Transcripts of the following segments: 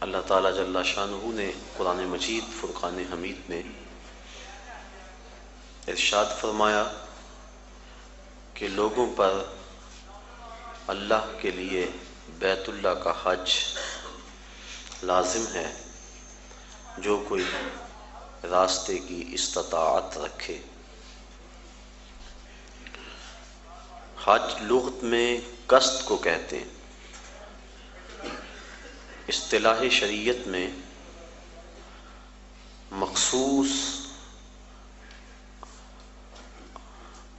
اللہ تعالیٰ جل شانہ نے قرآن مجید فرقان حمید میں ارشاد فرمایا کہ لوگوں پر اللہ کے لیے بیت اللہ کا حج لازم ہے جو کوئی راستے کی استطاعت رکھے۔ حج لغت میں قصد کو کہتے ہیں، اصطلاح شریعت میں مخصوص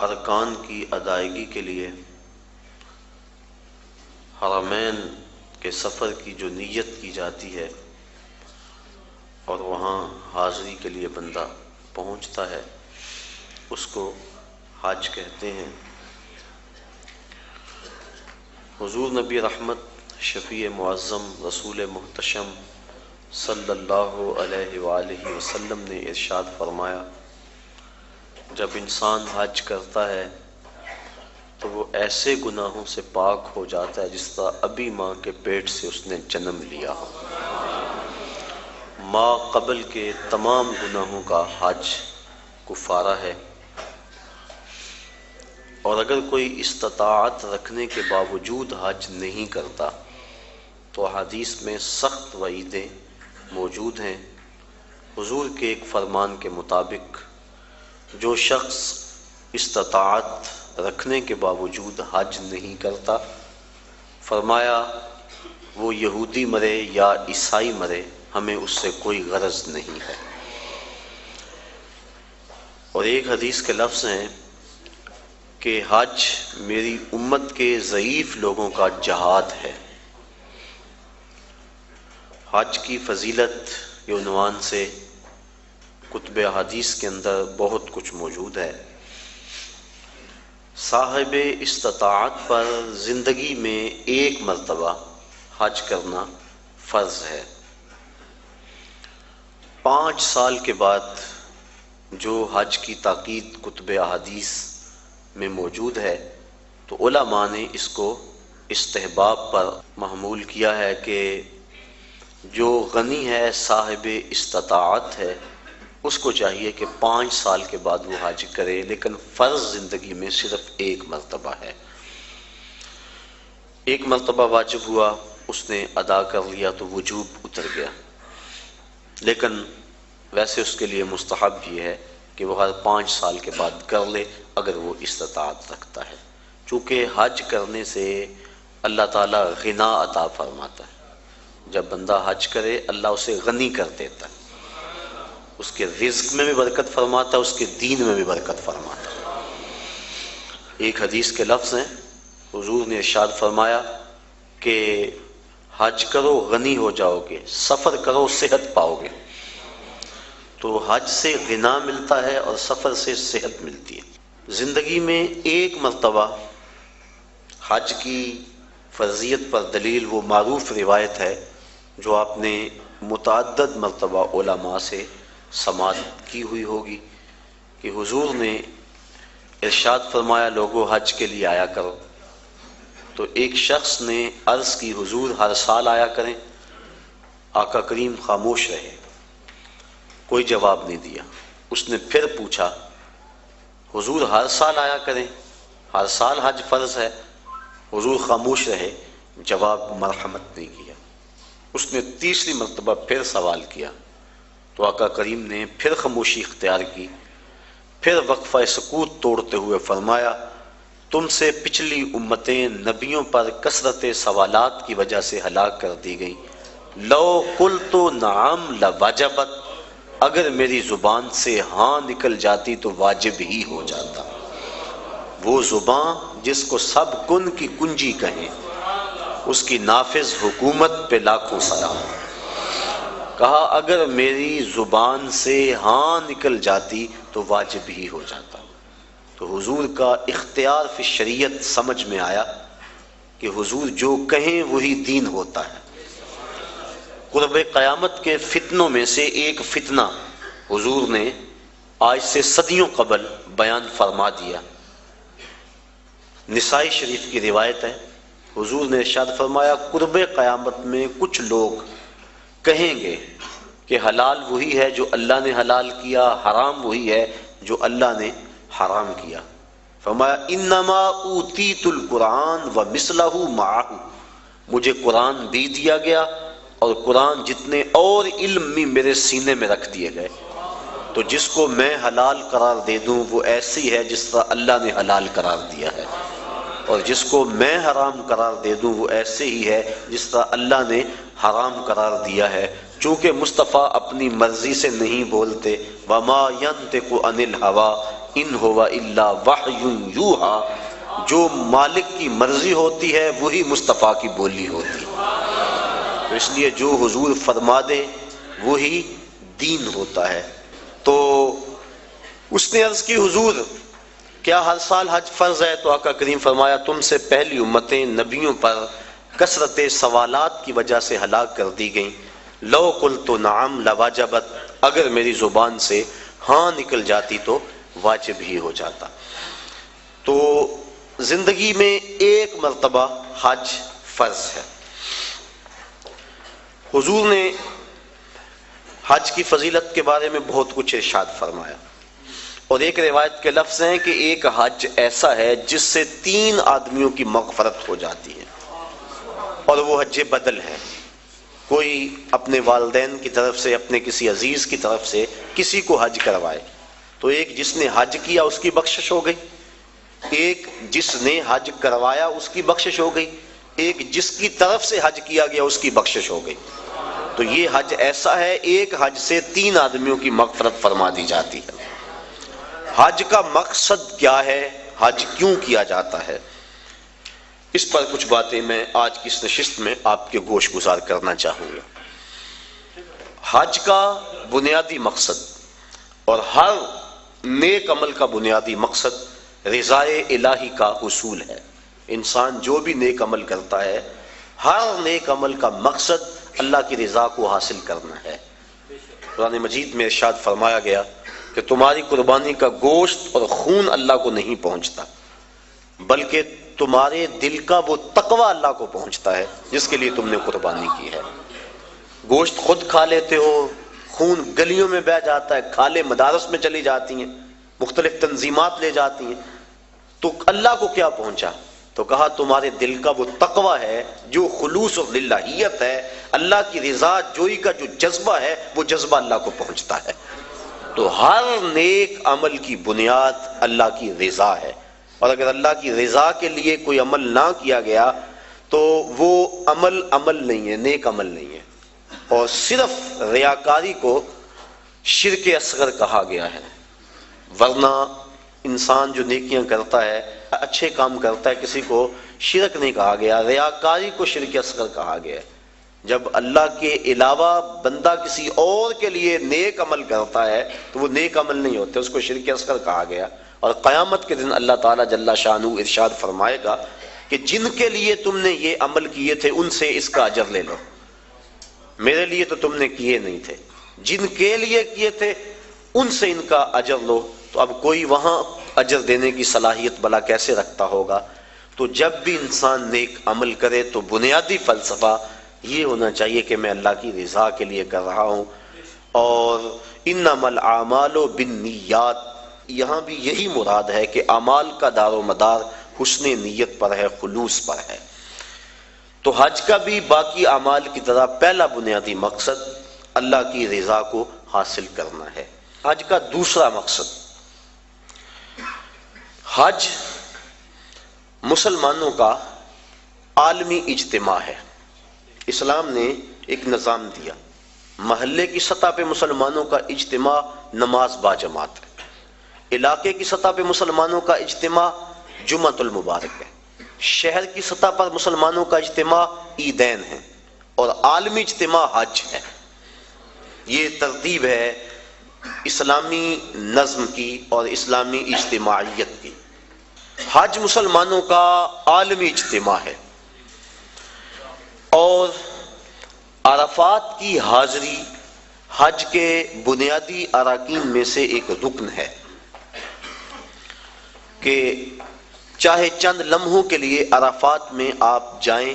ارکان کی ادائیگی کے لیے حرمین کے سفر کی جو نیت کی جاتی ہے اور وہاں حاضری کے لیے بندہ پہنچتا ہے اس کو حج کہتے ہیں۔ حضور نبی رحمت شفیع معظم رسول محتشم صلی اللہ علیہ وآلہ وسلم نے ارشاد فرمایا، جب انسان حج کرتا ہے تو وہ ایسے گناہوں سے پاک ہو جاتا ہے جس طرح ابھی ماں کے پیٹ سے اس نے جنم لیا ہو۔ ماں قبل کے تمام گناہوں کا حج کفارہ ہے، اور اگر کوئی استطاعت رکھنے کے باوجود حج نہیں کرتا تو حدیث میں سخت وعیدیں موجود ہیں۔ حضور کے ایک فرمان کے مطابق جو شخص استطاعت رکھنے کے باوجود حج نہیں کرتا، فرمایا وہ یہودی مرے یا عیسائی مرے، ہمیں اس سے کوئی غرض نہیں ہے۔ اور ایک حدیث کے لفظ ہیں کہ حج میری امت کے ضعیف لوگوں کا جہاد ہے۔ حج کی فضیلت کے عنوان سے کتب حدیث کے اندر بہت کچھ موجود ہے۔ صاحب استطاعت پر زندگی میں ایک مرتبہ حج کرنا فرض ہے۔ 5 سال کے بعد جو حج کی تاکید کتب احادیث میں موجود ہے تو علماء نے اس کو استحباب پر محمول کیا ہے کہ جو غنی ہے صاحب استطاعت ہے اس کو چاہیے کہ 5 سال کے بعد وہ حج کرے، لیکن فرض زندگی میں صرف ایک مرتبہ ہے۔ ایک مرتبہ واجب ہوا، اس نے ادا کر لیا تو وجوب اتر گیا، لیکن ویسے اس کے لیے مستحب یہ ہے کہ وہ ہر 5 سال کے بعد کر لے اگر وہ استطاعت رکھتا ہے، چونکہ حج کرنے سے اللہ تعالیٰ غنا عطا فرماتا ہے۔ جب بندہ حج کرے اللہ اسے غنی کر دیتا ہے، اس کے رزق میں بھی برکت فرماتا ہے، اس کے دین میں بھی برکت فرماتا ہے۔ ایک حدیث کے لفظ ہیں، حضور نے ارشاد فرمایا کہ حج کرو غنی ہو جاؤ گے، سفر کرو صحت پاؤ گے۔ تو حج سے غنا ملتا ہے اور سفر سے صحت ملتی ہے۔ زندگی میں ایک مرتبہ حج کی فرضیت پر دلیل وہ معروف روایت ہے جو آپ نے متعدد مرتبہ علماء سے سماعت کی ہوئی ہوگی کہ حضور نے ارشاد فرمایا لوگوں حج کے لیے آیا کرو۔ تو ایک شخص نے عرض کی حضور ہر سال آیا کریں؟ آقا کریم خاموش رہے، کوئی جواب نہیں دیا۔ اس نے پھر پوچھا حضور ہر سال آیا کریں، ہر سال حج فرض ہے؟ حضور خاموش رہے، جواب مرحمت نہیں کیا۔ اس نے تیسری مرتبہ پھر سوال کیا تو آقا کریم نے پھر خاموشی اختیار کی، پھر وقفہ سکوت توڑتے ہوئے فرمایا تم سے پچھلی امتیں نبیوں پر کثرت سوالات کی وجہ سے ہلاک کر دی گئیں، لو قلت نعم لوجبت، اگر میری زبان سے ہاں نکل جاتی تو واجب ہی ہو جاتا۔ وہ زبان جس کو سب کن کی کنجی کہیں، اس کی نافذ حکومت پہ لاکھوں سلام۔ کہا اگر میری زبان سے ہاں نکل جاتی تو واجب ہی ہو جاتا۔ تو حضور کا اختیار فی شریعت سمجھ میں آیا کہ حضور جو کہیں وہی دین ہوتا ہے۔ قرب قیامت کے فتنوں میں سے ایک فتنہ حضور نے آج سے صدیوں قبل بیان فرما دیا۔ نسائی شریف کی روایت ہے، حضور نے ارشاد فرمایا قرب قیامت میں کچھ لوگ کہیں گے کہ حلال وہی ہے جو اللہ نے حلال کیا، حرام وہی ہے جو اللہ نے حرام کیا۔ فرمایا انما اوتیت القرآن ومثلہ معہ، مجھے قرآن بھی دیا گیا اور قرآن جتنے اور علم بھی میرے سینے میں رکھ دیے گئے۔ تو جس کو میں حلال قرار دے دوں وہ ایسی ہے جس طرح اللہ نے حلال قرار دیا ہے، اور جس کو میں حرام قرار دے دوں وہ ایسے ہی ہے جس طرح اللہ نے حرام قرار دیا ہے۔ چونکہ مصطفیٰ اپنی مرضی سے نہیں بولتے، وما ینطق عن الہوی ان ہوا الا وحی یوحی، جو مالک کی مرضی ہوتی ہے وہی مصطفیٰ کی بولی ہوتی ہے۔ تو اس لیے جو حضور فرما دے وہی دین ہوتا ہے۔ تو اس نے عرض کی حضور کیا ہر سال حج فرض ہے؟ تو آقا کریم فرمایا تم سے پہلی امتیں نبیوں پر کثرت سوالات کی وجہ سے ہلاک کر دی گئیں۔ لو قلت نعم لواجبت، اگر میری زبان سے ہاں نکل جاتی تو واجب ہی ہو جاتا۔ تو زندگی میں ایک مرتبہ حج فرض ہے۔ حضور نے حج کی فضیلت کے بارے میں بہت کچھ ارشاد فرمایا، اور ایک روایت کے لفظ ہیں کہ ایک حج ایسا ہے جس سے 3 آدمیوں کی مغفرت ہو جاتی ہے، اور وہ حج بدل ہے۔ کوئی اپنے والدین کی طرف سے، اپنے کسی عزیز کی طرف سے کسی کو حج کروائے تو ایک جس نے حج کیا اس کی بخشش ہو گئی، ایک جس نے حج کروایا اس کی بخشش ہو گئی، ایک جس کی طرف سے حج کیا گیا اس کی بخشش ہو گئی۔ تو یہ حج ایسا ہے، ایک حج سے 3 آدمیوں کی مغفرت فرما دی جاتی ہے۔ حج کا مقصد کیا ہے؟ حج کیوں کیا جاتا ہے؟ اس پر کچھ باتیں میں آج کی اس نشست میں آپ کے گوش گزار کرنا چاہوں گا۔ حج کا بنیادی مقصد اور ہر نیک عمل کا بنیادی مقصد رضائے الہی کا حصول ہے۔ انسان جو بھی نیک عمل کرتا ہے، ہر نیک عمل کا مقصد اللہ کی رضا کو حاصل کرنا ہے۔ قرآن مجید میں ارشاد فرمایا گیا کہ تمہاری قربانی کا گوشت اور خون اللہ کو نہیں پہنچتا، بلکہ تمہارے دل کا وہ تقوی اللہ کو پہنچتا ہے جس کے لیے تم نے قربانی کی ہے۔ گوشت خود کھا لیتے ہو، خون گلیوں میں بہہ جاتا ہے، کھالیں مدارس میں چلی جاتی ہیں، مختلف تنظیمات لے جاتی ہیں، تو اللہ کو کیا پہنچا؟ تو کہا تمہارے دل کا وہ تقوی ہے، جو خلوص اور للہیت ہے، اللہ کی رضا جوئی کا جو جذبہ ہے، وہ جذبہ اللہ کو پہنچتا ہے۔ تو ہر نیک عمل کی بنیاد اللہ کی رضا ہے، اور اگر اللہ کی رضا کے لیے کوئی عمل نہ کیا گیا تو وہ عمل نہیں ہے، نیک عمل نہیں ہے۔ اور صرف ریاکاری کو شرک اصغر کہا گیا ہے، ورنہ انسان جو نیکیاں کرتا ہے، اچھے کام کرتا ہے، کسی کو شرک نہیں کہا گیا، ریاکاری کو شرک اصغر کہا گیا ہے۔ جب اللہ کے علاوہ بندہ کسی اور کے لیے نیک عمل کرتا ہے تو وہ نیک عمل نہیں ہوتے، اس کو شرک اصغر کہا گیا۔ اور قیامت کے دن اللہ تعالیٰ جل شانہ ارشاد فرمائے گا کہ جن کے لیے تم نے یہ عمل کیے تھے ان سے اس کا اجر لے لو، میرے لیے تو تم نے کیے نہیں تھے، جن کے لیے کیے تھے ان سے ان کا اجر لو۔ تو اب کوئی وہاں اجر دینے کی صلاحیت بلا کیسے رکھتا ہوگا؟ تو جب بھی انسان نیک عمل کرے تو بنیادی فلسفہ یہ ہونا چاہیے کہ میں اللہ کی رضا کے لیے کر رہا ہوں۔ اور انما الاعمال بالنیات، یہاں بھی یہی مراد ہے کہ اعمال کا دار و مدار حسن نیت پر ہے، خلوص پر ہے۔ تو حج کا بھی باقی اعمال کی طرح پہلا بنیادی مقصد اللہ کی رضا کو حاصل کرنا ہے۔ حج کا دوسرا مقصد، حج مسلمانوں کا عالمی اجتماع ہے۔ اسلام نے ایک نظام دیا، محلے کی سطح پہ مسلمانوں کا اجتماع نماز با جماعت ہے، علاقے کی سطح پہ مسلمانوں کا اجتماع جمعۃ المبارک ہے، شہر کی سطح پر مسلمانوں کا اجتماع عیدین ہے، اور عالمی اجتماع حج ہے۔ یہ ترتیب ہے اسلامی نظم کی اور اسلامی اجتماعیت کی۔ حج مسلمانوں کا عالمی اجتماع ہے، اور عرفات کی حاضری حج کے بنیادی اراکین میں سے ایک رکن ہے کہ چاہے چند لمحوں کے لیے عرفات میں آپ جائیں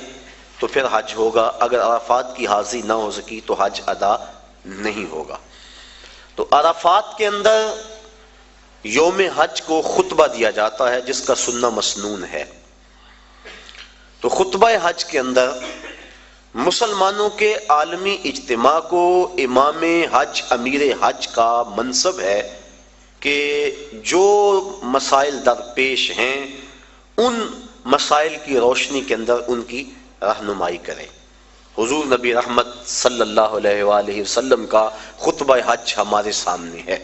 تو پھر حج ہوگا، اگر عرفات کی حاضری نہ ہو سکی تو حج ادا نہیں ہوگا۔ تو عرفات کے اندر یوم حج کو خطبہ دیا جاتا ہے جس کا سننا مسنون ہے۔ تو خطبہ حج کے اندر مسلمانوں کے عالمی اجتماع کو امام حج امیر حج کا منصب ہے کہ جو مسائل درپیش ہیں ان مسائل کی روشنی کے اندر ان کی رہنمائی کریں۔ حضور نبی رحمت صلی اللہ علیہ وآلہ وسلم کا خطبہ حج ہمارے سامنے ہے۔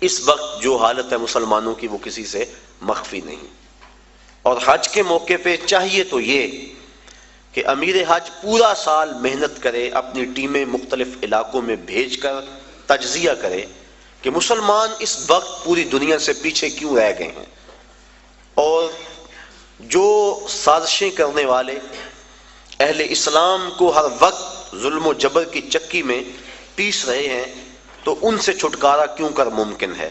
اس وقت جو حالت ہے مسلمانوں کی وہ کسی سے مخفی نہیں، اور حج کے موقع پہ چاہیے تو یہ کہ امیر حج پورا سال محنت کرے، اپنی ٹیمیں مختلف علاقوں میں بھیج کر تجزیہ کرے کہ مسلمان اس وقت پوری دنیا سے پیچھے کیوں رہ گئے ہیں، اور جو سازشیں کرنے والے اہل اسلام کو ہر وقت ظلم و جبر کی چکی میں پیس رہے ہیں تو ان سے چھٹکارا کیوں کر ممکن ہے۔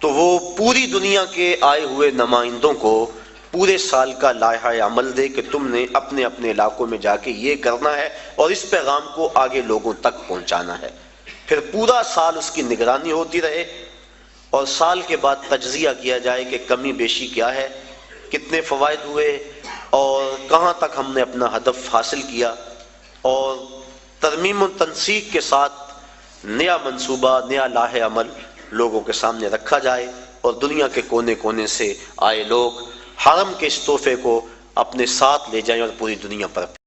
تو وہ پوری دنیا کے آئے ہوئے نمائندوں کو پورے سال کا لائحہ عمل دے کہ تم نے اپنے اپنے علاقوں میں جا کے یہ کرنا ہے اور اس پیغام کو آگے لوگوں تک پہنچانا ہے۔ پھر پورا سال اس کی نگرانی ہوتی رہے اور سال کے بعد تجزیہ کیا جائے کہ کمی بیشی کیا ہے، کتنے فوائد ہوئے اور کہاں تک ہم نے اپنا ہدف حاصل کیا، اور ترمیم و تنسیق کے ساتھ نیا منصوبہ، نیا لائحہ عمل لوگوں کے سامنے رکھا جائے اور دنیا کے کونے کونے سے آئے لوگ حرم کے اس تحفے کو اپنے ساتھ لے جائیں اور پوری دنیا پر